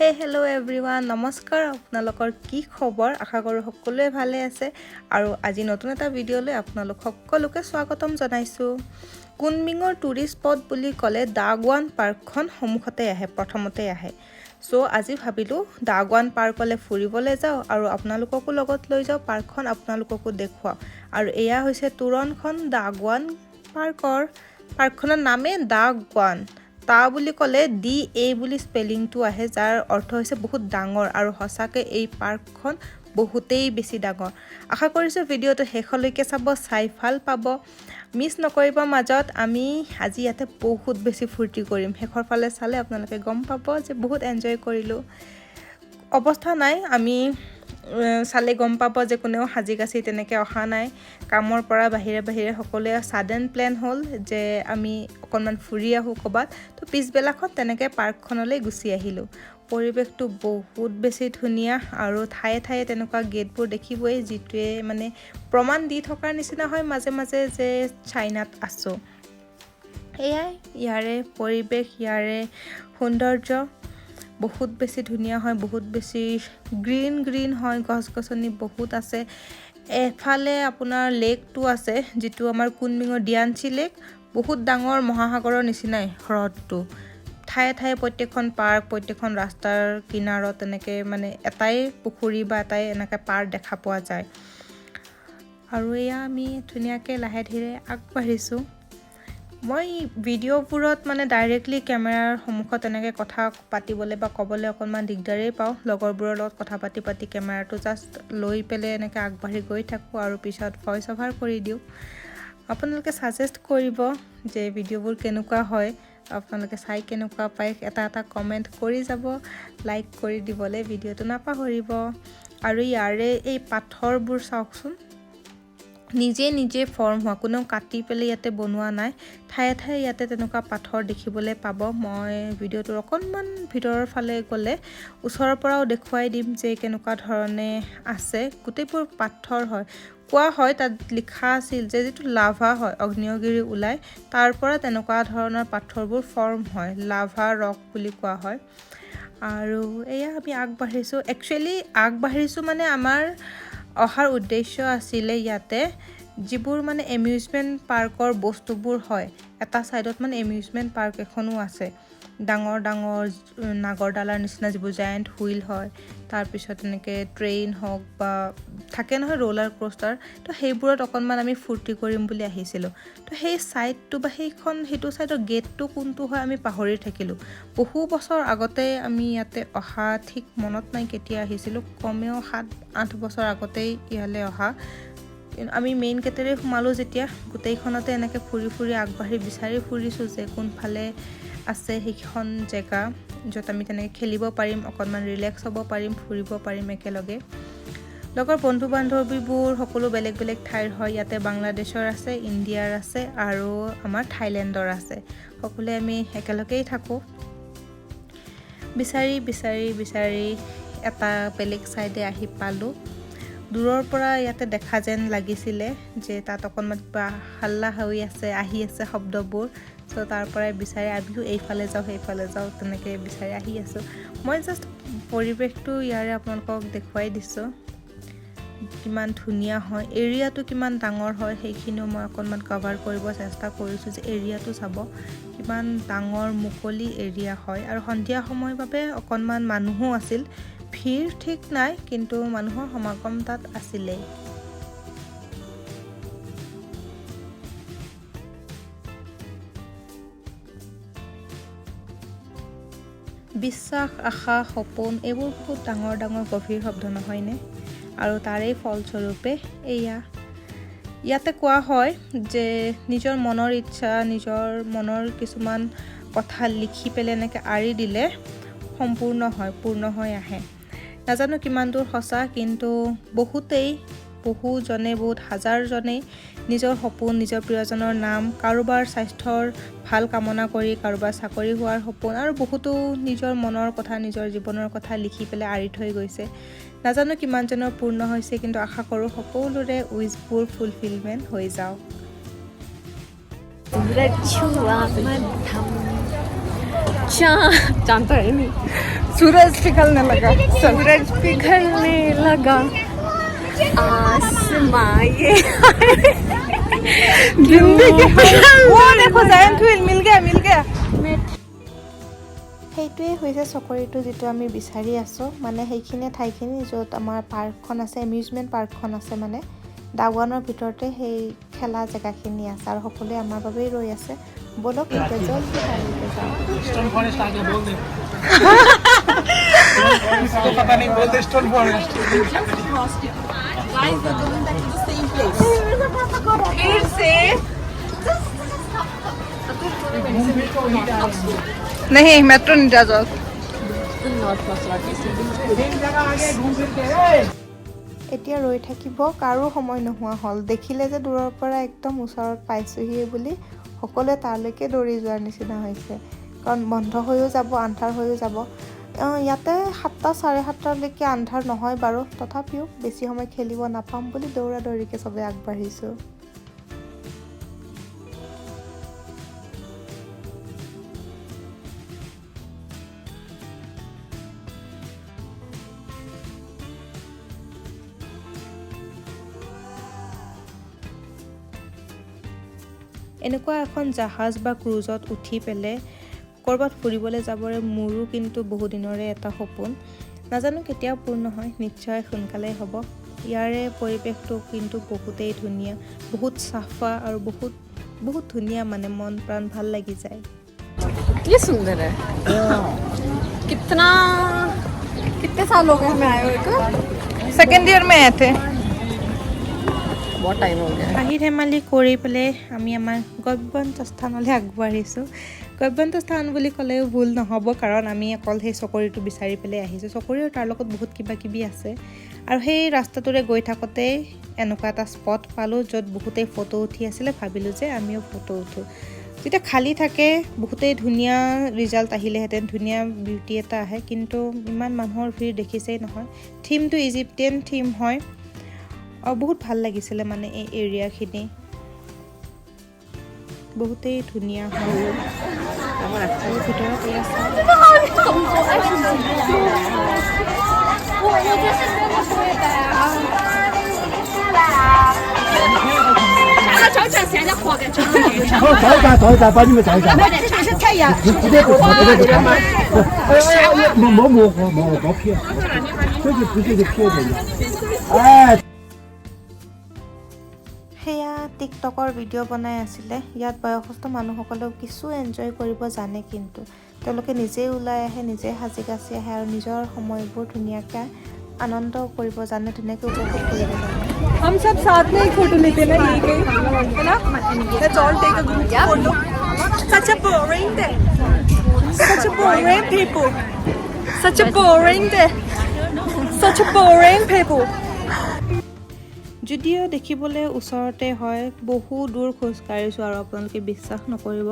Hello' everyone নমস্কাৰ আপোনালোকৰ কি খবৰ আশা কৰোঁ সকলোৱে ভালে আছে আৰু আজি নতুন এটা ভিডিঅ'লৈ আপোনালোক সকলোকে স্বাগতম জনাইছোঁ কুনমিঙৰ টুৰিষ্ট স্পট বুলি ক'লে দাগৱান পাৰ্কখন প্ৰথমতে আহে সো আজি ভাবিলোঁ দাগৱান পাৰ্কলৈ ফুৰিবলৈ যাওঁ আৰু আপোনালোককো লগত লৈ যাওঁ পাৰ্কখন আপোনালোককো দেখুৱাওঁ আৰু এয়া হৈছে তুৰণখন দাগৱান পাৰ্কখনৰ নামে দাগৱান তা বুলি ক'লে DA বুলি স্পেলিংটো আহে যাৰ অৰ্থ হৈছে বহুত ডাঙৰ আৰু সঁচাকৈ এই পাৰ্কখন বহুতেই বেছি ডাঙৰ আশা কৰিছোঁ ভিডিঅ'টো শেষলৈকে চাব চাই ভাল পাব মিছ নকৰিব মাজত আমি আজি ইয়াতে বহুত বেছি ফূৰ্তি কৰিম শেষৰ ফালে চালে আপোনালোকে গম পাব যে বহুত এনজয় কৰিলোঁ অৱস্থা নাই আমি চালে গম পাব যে কোনেও সাজি কাচি তেনেকৈ অহা নাই কামৰ পৰা বাহিৰে সকলোৱে সাডেন প্লেন হ'ল যে আমি অকণমান ফুৰি আহোঁ ক'ৰবাত তো পিছবেলাখন তেনেকৈ পাৰ্কখনলৈ গুচি আহিলোঁ পৰিৱেশটো বহুত বেছি ধুনীয়া আৰু ঠায়ে ঠায়ে তেনেকুৱা গেটবোৰ দেখিবই যিটোৱে মানে প্ৰমাণ দি থকাৰ নিচিনা হয় মাজে মাজে যে চাইনাত আছোঁ এয়াই ইয়াৰে পৰিৱেশ ইয়াৰে সৌন্দৰ্য বহুত বেছি ধুনীয়া হয় বহুত বেছি গ্ৰীণ হয় গছ-গছনি বহুত আছে এফালে আপোনাৰ লেকটো আছে যিটো আমাৰ কুনমিঙৰ ডিয়ানচি লেক বহুত ডাঙৰ মহাসাগৰৰ নিচিনাই হ্ৰদটো ঠায়ে ঠায়ে প্ৰত্যেকখন পাৰ্ক প্ৰত্যেকখন ৰাস্তাৰ কিনাৰত তেনেকৈ মানে এটাই পুখুৰী বা এটাই এনেকৈ পাৰ্ক দেখা পোৱা যায় আৰু এয়া আমি ধুনীয়াকৈ লাহে ধীৰে আগবাঢ়িছোঁ মই ভিডিঅ'বোৰত মানে ডাইৰেক্টলি কেমেৰাৰ সন্মুখত এনেকৈ কথা পাতিবলৈ বা ক'বলৈ অকণমান দিগদাৰেই পাওঁ লগৰবোৰৰ লগত কথা পাতি কেমেৰাটো জাষ্ট লৈ পেলাই এনেকৈ আগবাঢ়ি গৈ থাকোঁ আৰু পিছত ভইচ অভাৰ কৰি দিওঁ আপোনালোকে ছাজেষ্ট কৰিব যে ভিডিঅ'বোৰ কেনেকুৱা হয় আপোনালোকে চাই কেনেকুৱা পায় এটা কমেণ্ট কৰি যাব লাইক কৰি দিবলৈ ভিডিঅ'টো নাপাহৰিব আৰু ইয়াৰে এই পাথৰবোৰ চাওকচোন নিজে ফৰ্ম হোৱা কোনেও কাটি পেলাই ইয়াতে বনোৱা নাই ঠায়ে ঠায়ে ইয়াতে তেনেকুৱা পাথৰ দেখিবলৈ পাব মই ভিডিঅ'টোৰ অকণমান ভিতৰৰ ফালে গ'লে ওচৰৰ পৰাও দেখুৱাই দিম যে কেনেকুৱা ধৰণে আছে গোটেইবোৰ পাথৰ হয় কোৱা হয় তাত লিখা আছিল যে যিটো লাভা হয় অগ্নিয়গিৰি ওলাই তাৰ পৰা তেনেকুৱা ধৰণৰ পাথৰবোৰ ফৰ্ম হয় লাভা ৰক বুলি কোৱা হয় আৰু এয়া আমি আগবাঢ়িছোঁ মানে আমাৰ অহাৰ উদ্দেশ্য আছিলে ইয়াতে যিবোৰ মানে এমিউজমেণ্ট পাৰ্কৰ বস্তুবোৰ হয় এটা ছাইডত মানে এমিউজমেণ্ট পাৰ্ক এখনো আছে ডাঙৰ নাগৰডালাৰ নিচিনা যিবোৰ জায়েণ্ট হুইল হয় তাৰপিছত এনেকৈ ট্ৰেইন হওক বা থাকে নহয় ৰোলাৰ কোষ্টাৰ তো সেইবোৰত অকণমান আমি ফূৰ্তি কৰিম বুলি আহিছিলোঁ তো সেই ছাইডটো বা সেইটো ছাইডৰ গেটটো কোনটো হয় আমি পাহৰি থাকিলোঁ বহু বছৰ আগতে আমি ইয়াতে অহা ঠিক মনত নাই কেতিয়া আহিছিলোঁ কমেও 7-8 বছৰ আগতেই ইয়ালৈ অহা আমি মেইন গেটেৰে সোমালোঁ যেতিয়া গোটেইখনতে এনেকৈ ফুৰি আগবাঢ়ি বিচাৰি ফুৰিছোঁ যে কোনফালে আছে সেইখন জেগা য'ত আমি তেনেকৈ খেলিব পাৰিম অকণমান ৰিলেক্স হ'ব পাৰিম ফুৰিব পাৰিম একেলগে লগৰ বন্ধু বান্ধৱীবোৰ সকলো বেলেগ ঠাইৰ হয় ইয়াতে বাংলাদেশৰ আছে ইণ্ডিয়াৰ আছে আৰু আমাৰ থাইলেণ্ডৰ আছে সকলোৱে আমি একেলগেই থাকোঁ বিচাৰি এটা বেলেগ ছাইডে আহি পালোঁ দূৰৰ পৰা ইয়াতে দেখা যেন লাগিছিলে যে তাত অকণমান কিবা হাল্লা হৈ আছে আহি আছে শব্দবোৰ চ' তাৰ পৰাই বিচাৰি আমিও এইফালে যাওঁ সেইফালে যাওঁ তেনেকৈ বিচাৰি আহি আছোঁ মই জাষ্ট পৰিৱেশটো ইয়াৰে আপোনালোকক দেখুৱাই দিছোঁ কিমান ধুনীয়া হয় এৰিয়াটো কিমান ডাঙৰ হয় সেইখিনিও মই অকণমান কভাৰ কৰিব চেষ্টা কৰিছোঁ যে এৰিয়াটো চাব কিমান ডাঙৰ মুকলি এৰিয়া হয় আৰু সন্ধিয়া সময়ৰ বাবে অকণমান মানুহো আছিল ভিৰ ঠিক নাই কিন্তু মানুহৰ সমাগম তাত আছিলেই বিশ্বাস আশা সপোন এইবোৰ বহুত ডাঙৰ গভীৰ শব্দ নহয়নে আৰু তাৰেই ফলস্বৰূপে ইয়াতে কোৱা হয় যে নিজৰ মনৰ ইচ্ছা নিজৰ মনৰ কিছুমান কথা লিখি পেলাই এনেকৈ আঁৰি দিলে পূৰ্ণ হৈ আহে নাজানো কিমান দূৰ সঁচা কিন্তু বহুত হাজাৰজনেই নিজৰ সপোন নিজৰ প্ৰিয়জনৰ নাম কাৰোবাৰ স্বাস্থ্যৰ ভাল কামনা কৰি কাৰোবাৰ চাকৰি হোৱাৰ সপোন আৰু বহুতো নিজৰ মনৰ কথা নিজৰ জীৱনৰ কথা লিখি পেলাই আঁৰি থৈ গৈছে নাজানো কিমানজনৰ পূৰ্ণ হৈছে কিন্তু আশা কৰোঁ সকলোৰে উইচবোৰ ফুলফিলমেণ্ট হৈ যাওক सूरज पिघलने लगा सूरज पिघलने लगा आसमां ये वो देखो जायंट হুইল মিল গয়া সেইটোৱে হৈছে চকৰিটো যিটো আমি বিচাৰি আছোঁ মানে সেইখিনি ঠাইখিনি য'ত আমাৰ পাৰ্কখন আছে এমিউজমেণ্ট পাৰ্কখন আছে মানে ডাউনৰ ভিতৰতে সেই খেলা জেগাখিনি আছে আৰু সকলোৱে আমাৰ বাবেই ৰৈ আছে বলক এতিয়া জলদি পাৰ্কলৈ যাওঁ स्टोन फॉरेस्ट आगे बोल दे इसको पता नहीं बोल दे स्टोन फॉरेस्ट फिर से नहीं मेट्रो नहीं जा जाओ এতিয়া ৰৈ থাকিব কাৰো সময় নোহোৱা হ'ল দেখিলে যে দূৰৰ পৰা একদম ওচৰত পাইছোহি বুলি সকলোৱে তালৈকে দৌৰি যোৱাৰ নিচিনা হৈছে কাৰণ বন্ধ হৈও যাব আন্ধাৰ হৈও যাব ইয়াতে 7টা 7:30লৈকে আন্ধাৰ নহয় বাৰু তথাপিও বেছি সময় খেলিব নাপাম বুলি দৌৰা দৌৰিকে সবে আগবাঢ়িছোঁ এনেকুৱা এখন জাহাজ বা ক্ৰুজত উঠি পেলে কৰবাত ফুৰিবলৈ যাবৰে মোৰো কিন্তু বহু দিনৰে এটা সপোন নাজানো কেতিয়া পূৰ্ণ হয় নিশ্চয় সোনকালে হ'ব ইয়াৰে পৰিৱেশটো কিন্তু বহুতেই ধুনীয়া বহুত সাফা আৰু বহুত ধুনীয়া মানে মন প্ৰাণ ভাল লাগি যায় ये सुंदर है कितने साल हो गए हमें आए हुए को सेकंड ईयर में आए थे बहुत टाइम हो गया হাঁহি ধেমালি কৰি পেলাই আমি আমাৰ গব্যন্ত স্থানলৈ আগবাঢ়িছোঁ গব্যন্ত স্থান বুলি ক'লেও ভুল নহ'ব কাৰণ আমি অকল সেই চকৰিটো বিচাৰি পেলাই আহিছোঁ চকৰি আৰু তাৰ লগত বহুত কিবা কিবি আছে আৰু সেই ৰাস্তাটোৰে গৈ থাকোঁতে এনেকুৱা এটা স্পট পালোঁ য'ত বহুতেই ফটো উঠি আছিলে ভাবিলোঁ যে আমিও ফটো উঠোঁ যেতিয়া খালী থাকে বহুতেই ধুনীয়া ৰিজাল্ট আহিলেহেঁতেন ধুনীয়া বিউটি এটা আহে কিন্তু ইমান মানুহৰ ভিৰ দেখিছেই নহয় থিমটো ইজিপ্টিয়ান থিম হয় বহুত ভাল লাগিছিলে মানে এই এৰিয়াখিনি বহুতেই ধুনীয়া হয় আমাৰ ৰাস্তাৰ ভিতৰত এয়া找一找，帮你们找一找。这是太阳毛片，这就不是个片子。哎。সেয়া টিকটকৰ ভিডিঅ' বনাই আছিলে ইয়াত বয়সস্থ মানুহসকলেও কিছু এনজয় কৰিব জানে কিন্তু তেওঁলোকে নিজে ওলাই আহে নিজে সাজি কাচি আহে আৰু নিজৰ সময়বোৰ ধুনীয়াকৈ আনন্দ কৰিব জানে ধুনীয়াকৈ উপভোগ কৰিব জানে हम सब साथ में एक फोटो लेते ना ये कहीं है ना let's all take a group photo such a boring day such a boring people such a boring day such a boring people যদিও দেখিবলৈ ওচৰতে হয় বহু দূৰ খোজ কাঢ়িছোঁ আৰু আপোনালোকে বিশ্বাস নকৰিব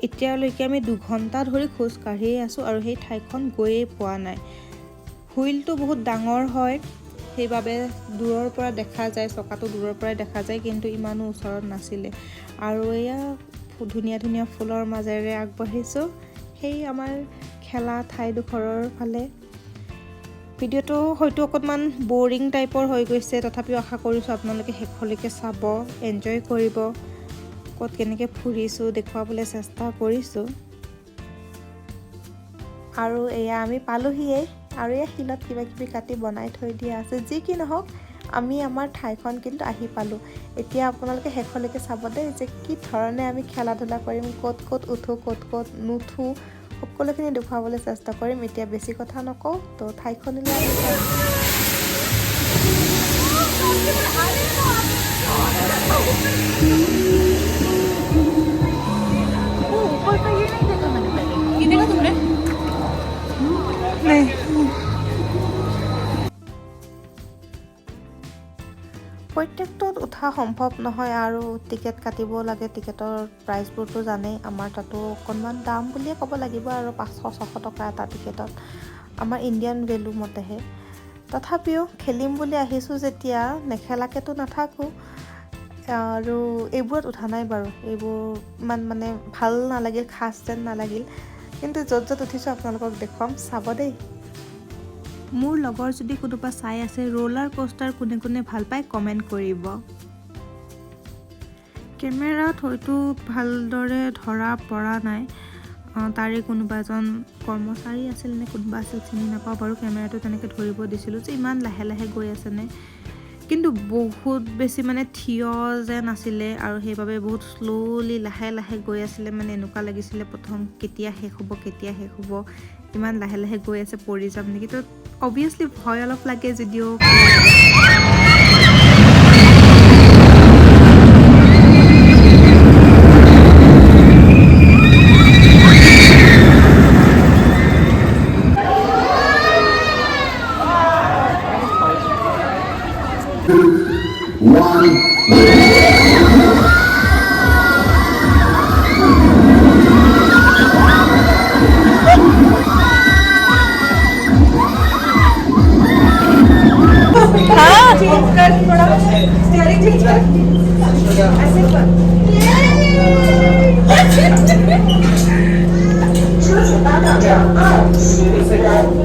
এতিয়ালৈকে আমি 2 ঘণ্টা ধৰি খোজ কাঢ়িয়ে আছোঁ আৰু সেই ঠাইখন গৈয়ে পোৱা নাই হুইলটো বহুত ডাঙৰ হয় সেইবাবে দূৰৰ পৰা দেখা যায় চকাটো দূৰৰ পৰাই দেখা যায় কিন্তু ইমানো ওচৰত নাছিলে আৰু এয়া ধুনীয়া ধুনীয়া ফুলৰ মাজেৰে আগবাঢ়িছোঁ সেই আমাৰ খেলা ঠাইডোখৰৰ ফালে ভিডিঅ'টো হয়তো অকণমান বৰিং টাইপৰ হৈ গৈছে তথাপিও আশা কৰিছোঁ আপোনালোকে শেষলৈকে চাব এনজয় কৰিব ক'ত কেনেকৈ ফুৰিছোঁ দেখুৱাবলৈ চেষ্টা কৰিছোঁ আৰু এয়া আমি পালোহিয়েই আৰু এয়া শিলত কিবা কিবি কাটি বনাই থৈ দিয়া আছে যি কি নহওক আমি আমাৰ ঠাইখন কিন্তু আহি পালোঁ এতিয়া আপোনালোকে শেষলৈকে চাব দেই যে কি ধৰণে আমি খেলা ধূলা কৰিম ক'ত ক'ত উঠোঁ ক'ত ক'ত নুঠোঁ সকলোখিনি দেখুৱাবলৈ চেষ্টা কৰিম এতিয়া বেছি কথা নকওঁ তো ঠাইখনলৈ আমি যাম ऊपर का ये नहीं देखा मैंने पहले ये देखा तुमने नहीं প্ৰত্যেকটোত উঠা সম্ভৱ নহয় আৰু টিকেট কাটিব লাগে টিকেটৰ প্ৰাইচবোৰতো জানেই আমাৰ তাতো অকণমান দাম বুলিয়ে ক'ব লাগিব আৰু 500-600 টকা এটা টিকেটত আমাৰ ইণ্ডিয়ান ভেলু মতেহে তথাপিও খেলিম বুলি আহিছোঁ যেতিয়া নেখেলাকেতো নাথাকোঁ আৰু এইবোৰত উঠা নাই বাৰু এইবোৰ ইমান মানে ভাল নালাগিল খাছ যেন নালাগিল কিন্তু য'ত য'ত উঠিছোঁ আপোনালোকক দেখুৱাম, চাব দেই। মোৰ লগৰ যদি কোনোবা চাই আছে ৰোলাৰ কোষ্টাৰ কোনে কোনে ভাল পায় কমেণ্ট কৰিব। কেমেৰাত হয়তো ভালদৰে ধৰা পৰা নাই, তাৰে কোনোবা এজন কৰ্মচাৰী আছিল নে কোনোবা আছিল চিনি নাপাওঁ বাৰু। কেমেৰাটো তেনেকৈ ধৰিব দিছিলোঁ যে ইমান লাহে লাহে গৈ আছেনে, কিন্তু বহুত বেছি মানে থিয় যেন আছিলে আৰু সেইবাবে বহুত শ্ল'লি লাহে লাহে গৈ আছিলে। মানে এনেকুৱা লাগিছিলে প্ৰথম কেতিয়া শেষ হ'ব, ইমান লাহে লাহে গৈ আছে পৰি যাম নেকি। তো অবভিয়াছলি ভয় অলপ লাগে যদিও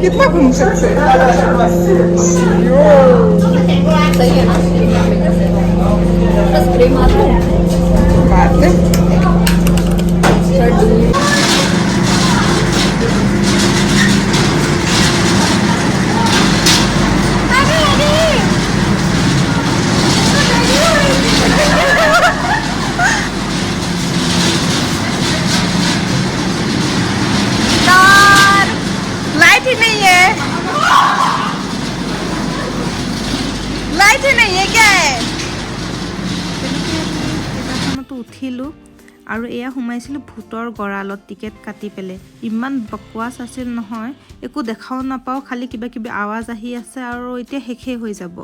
कितना घूम सकते हैं। लाइट ही नहीं है, लाइट ही नहीं है, क्या है? কেইটাখনতো উঠিলোঁ আৰু এয়া সোমাইছিলোঁ ভূতৰ গঁৰালত টিকেট কাটি পেলাই। ইমান বকৱাছ আছিল নহয়, একো দেখাও নাপাওঁ, খালি কিবা কিবি আৱাজ আহি আছে আৰু এতিয়া শেষেই হৈ যাব।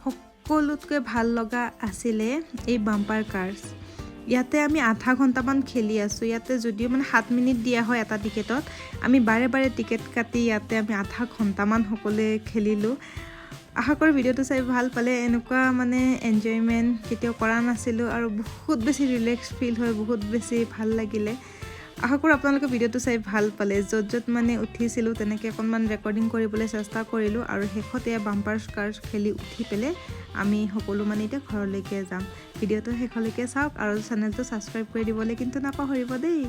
সকলোতকৈ ভাল লগা আছিলে এই বাম্পাৰ কাৰ্ছ। ইয়াতে আমি আধা ঘণ্টামান খেলি আছোঁ। ইয়াতে যদিও মানে 7 মিনিট দিয়া হয় এটা টিকেটত, আমি বাৰে বাৰে টিকেট কাটি ইয়াতে আমি আধা ঘণ্টামান সকলোৱে খেলিলোঁ। আশা কৰোঁ ভিডিঅ'টো চাই ভাল পালে। এনেকুৱা মানে এনজয়মেণ্ট কেতিয়াও কৰা নাছিলোঁ আৰু বহুত বেছি ৰিলেক্স ফিল হয়, বহুত বেছি ভাল লাগিলে। আশা কৰোঁ আপোনালোকে ভিডিঅ'টো চাই ভাল পালে। য'ত য'ত মানে উঠিছিলোঁ তেনেকৈ অকণমান ৰেকৰ্ডিং কৰিবলৈ চেষ্টা কৰিলোঁ আৰু শেষত এয়া বাম্পাৰ কাৰ্ছ খেলি উঠি পেলাই আমি সকলো মানে এতিয়া ঘৰলৈকে যাম। ভিডিঅ'টো শেষলৈকে চাওক আৰু চেনেলটো ছাবস্ক্ৰাইব কৰি দিবলৈ কিন্তু নাপাহৰিব দেই।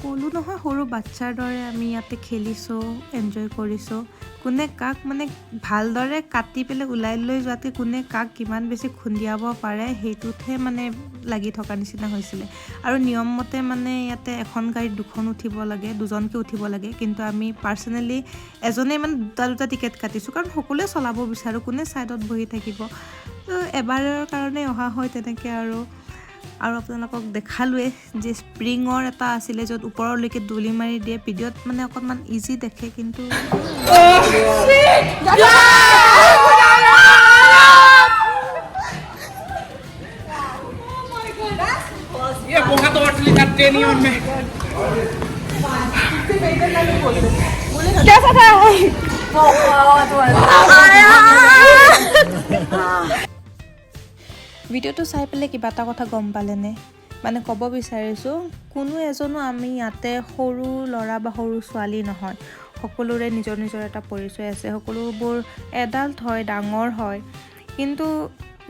ক'লোঁ নহয় সৰু বাচ্ছাৰ দৰে আমি ইয়াতে খেলিছোঁ, এনজয় কৰিছোঁ। কোনে কাক মানে ভালদৰে কাটি পেলাই ওলাই লৈ যোৱাতকৈ কোনে কাক কিমান বেছি খুন্দিয়াব পাৰে সেইটোতহে মানে লাগি থকা নিচিনা হৈছিলে। আৰু নিয়মমতে মানে ইয়াতে এখন গাড়ীত 2খন উঠিব লাগে, 2জনকৈ উঠিব লাগে, কিন্তু আমি পাৰ্চনেলি এজনেই মানে দুটা টিকেট কাটিছোঁ, কাৰণ সকলোৱে চলাব বিচাৰোঁ, কোনে ছাইডত বহি থাকিব। তো এবাৰৰ কাৰণে অহা হয় তেনেকৈ আৰু আপোনালোকক দেখালোৱে যে স্প্ৰিঙৰ এটা আছিলে য'ত ওপৰলৈকে দলি মাৰি দিয়ে ভিডিঅ'ত মানে অকণমান ইজি দেখে কিন্তু ये बहुत और लिखाते नहीं उनमें कैसा था ভিডিঅ'টো চাই পেলাই কিবা এটা কথা গম পালেনে মানে ক'ব বিচাৰিছোঁ কোনো এজনো আমি ইয়াতে সৰু ল'ৰা বা সৰু ছোৱালী নহয় সকলোৰে নিজৰ নিজৰ এটা পৰিচয় আছে সকলোবোৰ এডাল্ট হয় ডাঙৰ হয় কিন্তু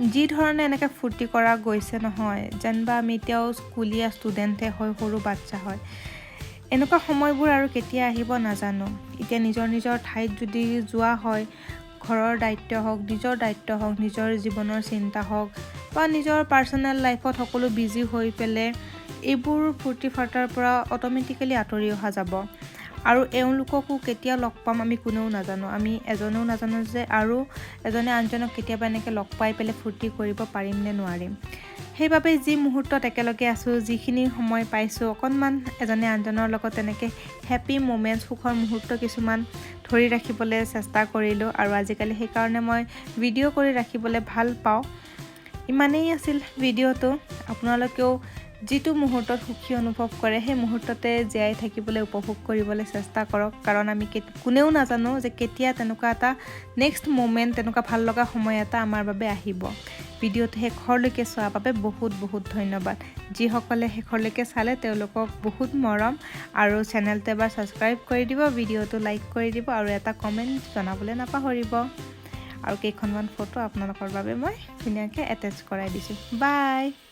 যি ধৰণে এনেকৈ ফূৰ্তি কৰা গৈছে নহয় যেনবা আমি এতিয়াও স্কুলীয়া ষ্টুডেণ্টে হয় সৰু বাচ্চা হয় এনেকুৱা সময়বোৰ আৰু কেতিয়া আহিব নাজানো এতিয়া নিজৰ নিজৰ ঠাইত যদি যোৱা হয় ঘৰৰ দায়িত্ব হওক নিজৰ জীৱনৰ চিন্তা হওক বা নিজৰ পাৰ্চনেল লাইফত সকলো বিজি হৈ পেলাই এইবোৰ ফূৰ্তি ফাৰ্তাৰ পৰা অট'মেটিকেলি আঁতৰি অহা যাব আৰু এওঁলোককো কেতিয়া লগ পাম আমি কোনেও নাজানো আমি এজনেও নাজানো যে আৰু এজনে আনজনক কেতিয়াবা এনেকৈ লগ পাই পেলাই ফূৰ্তি কৰিব পাৰিম নে নোৱাৰিম সেইবাবে যি মুহূৰ্তত একেলগে আছোঁ যিখিনি সময় পাইছোঁ অকণমান এজনে আনজনৰ লগত তেনেকৈ হেপী মোমেণ্টছ সুখৰ মুহূৰ্ত কিছুমান ধৰি ৰাখিবলৈ চেষ্টা কৰিলোঁ আৰু আজিকালি সেইকাৰণে মই ভিডিঅ' কৰি ৰাখিবলৈ ভাল পাওঁ ইমানেই আছিল ভিডিঅ'টো আপোনালোকেও যিটো মুহূৰ্তত সুখী অনুভৱ কৰে সেই মুহূৰ্ততে জীয়াই থাকিবলৈ উপভোগ কৰিবলৈ চেষ্টা কৰক কাৰণ আমি কোনেও নাজানো যে কেতিয়া তেনেকুৱা এটা নেক্সট মোমেণ্ট তেনেকুৱা ভাল লগা সময় এটা আমাৰ বাবে আহিব ভিডিঅ'টো শেষৰলৈকে চোৱাৰ বাবে বহুত বহুত ধন্যবাদ যিসকলে শেষৰলৈকে চালে তেওঁলোকক বহুত মৰম আৰু চেনেলটো এবাৰ ছাবস্ক্ৰাইব কৰি দিব ভিডিঅ'টো লাইক কৰি দিব আৰু এটা কমেণ্ট জনাবলৈ নাপাহৰিব আৰু কেইখনমান ফটো আপোনালোকৰ বাবে মই ধুনীয়াকৈ এটেচ কৰাই দিছোঁ বাই